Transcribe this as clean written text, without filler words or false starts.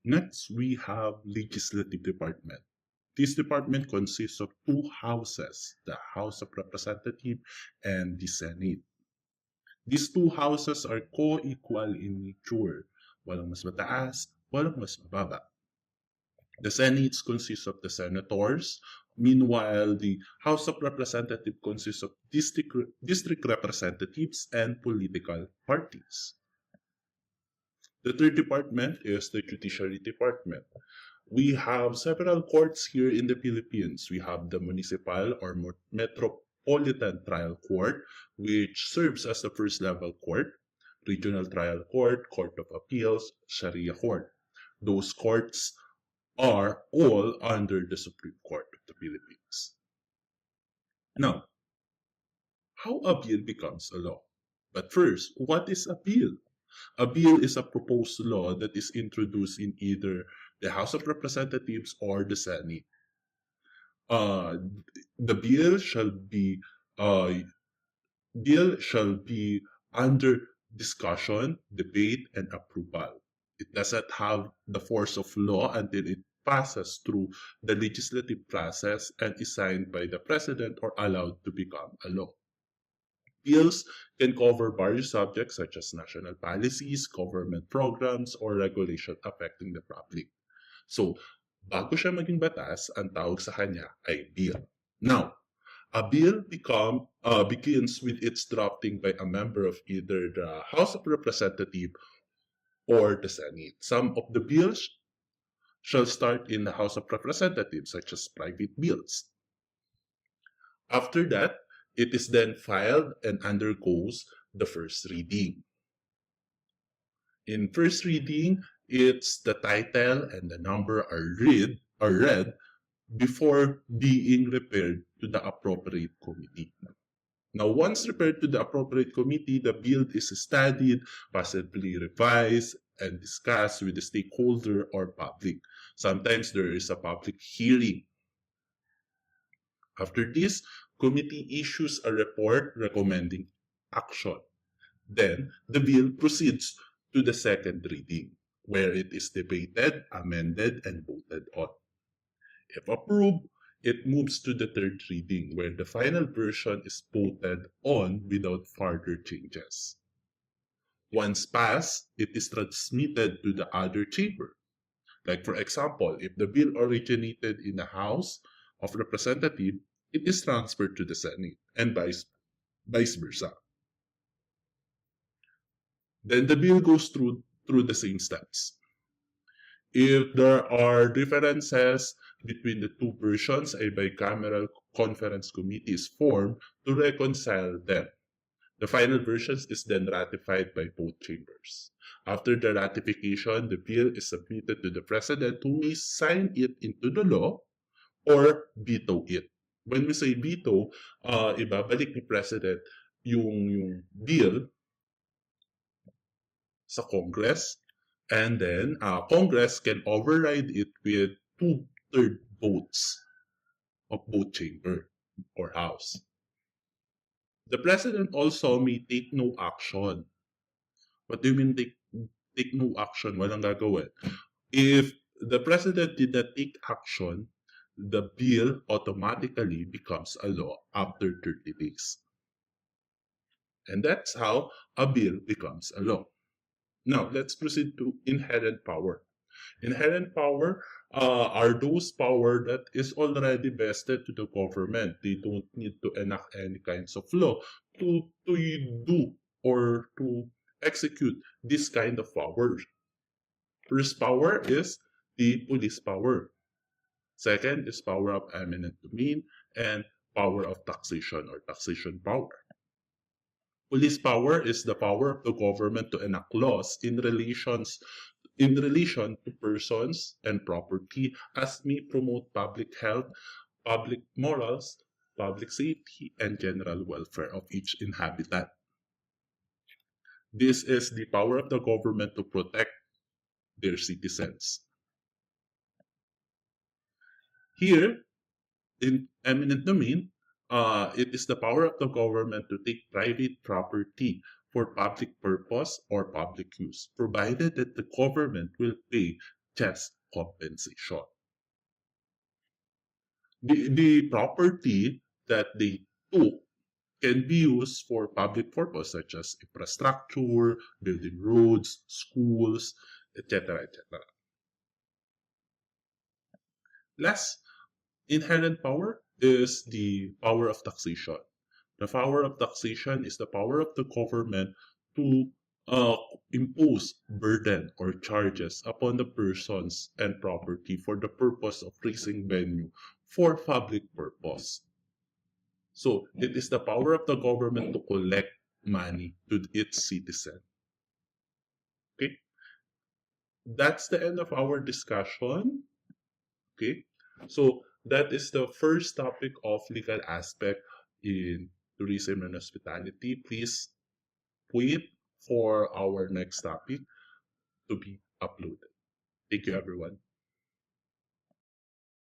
Next, we have Legislative Department. This department consists of two houses, the House of Representatives and the Senate. These two houses are co-equal in nature. Walang mas mataas, walang mas mababa. The Senate consists of the senators. Meanwhile, the House of Representatives consists of district representatives and political parties. The third department is the Judiciary Department. We have several courts here in the Philippines. We have the Municipal or Metropolitan Trial Court, which serves as the first level court, Regional Trial Court, Court of Appeals, Sharia Court. Those courts are all under the Supreme Court of the Philippines. Now, how a bill becomes a law? But first, what is a bill? A bill is a proposed law that is introduced in either the House of Representatives or the Senate. The bill shall be under discussion, debate, and approval. It doesn't have the force of law until it passes through the legislative process and is signed by the President or allowed to become a law. Bills can cover various subjects such as national policies, government programs, or regulation affecting the public. So, bago siya maging batas, ang tawag sa kanya ay bill. Now, a bill begins with its drafting by a member of either the House of Representatives or the Senate. Some of the bills shall start in the House of Representatives, such as private bills. After that, it is then filed and undergoes the first reading. In first reading, it's the title and the number are read before being referred to the appropriate committee. Now, once referred to the appropriate committee, the bill is studied, possibly revised, and discussed with the stakeholder or public. Sometimes there is a public hearing. After this, committee issues a report recommending action. Then, the bill proceeds to the second reading, where it is debated, amended, and voted on. If approved, it moves to the third reading, where the final version is voted on without further changes. Once passed, it is transmitted to the other chamber. Like for example, if the bill originated in the House of Representatives, it is transferred to the Senate, and vice versa. Then the bill goes through the same steps. If there are differences between the two versions, a bicameral conference committee is formed to reconcile them. The final version is then ratified by both chambers. After the ratification, the bill is submitted to the President, who may sign it into the law or veto it. When we say veto, ibabalik ni President yung bill sa Congress, and then Congress can override it with 2/3 votes of both chamber or house. The President also may take no action. What do you mean take no action? Walang gagawin. If the President did not take action, the bill automatically becomes a law after 30 days. And that's how a bill becomes a law. Now, let's proceed to inherent power. Inherent power are those power that is already vested to the government. They don't need to enact any kinds of law to do or to execute this kind of power. First power is the police power. Second is power of eminent domain, and power of taxation or taxation power. Police power is the power of the government to enact laws in relation to persons and property as may promote public health, public morals, public safety, and general welfare of each inhabitant. This is the power of the government to protect their citizens. Here, in eminent domain, it is the power of the government to take private property for public purpose or public use, provided that the government will pay just compensation. The property that they took can be used for public purpose such as infrastructure, building roads, schools, etc., etc. Last inherent power is the power of taxation. The power of taxation is the power of the government to uh, impose burden or charges upon the persons and property for the purpose of raising revenue for public purpose. So it is the power of the government to collect money to its citizen. Okay, that's the end of our discussion. Okay, so that is the first topic of legal aspect in tourism and hospitality. Please wait for our next topic to be uploaded. Thank you, everyone.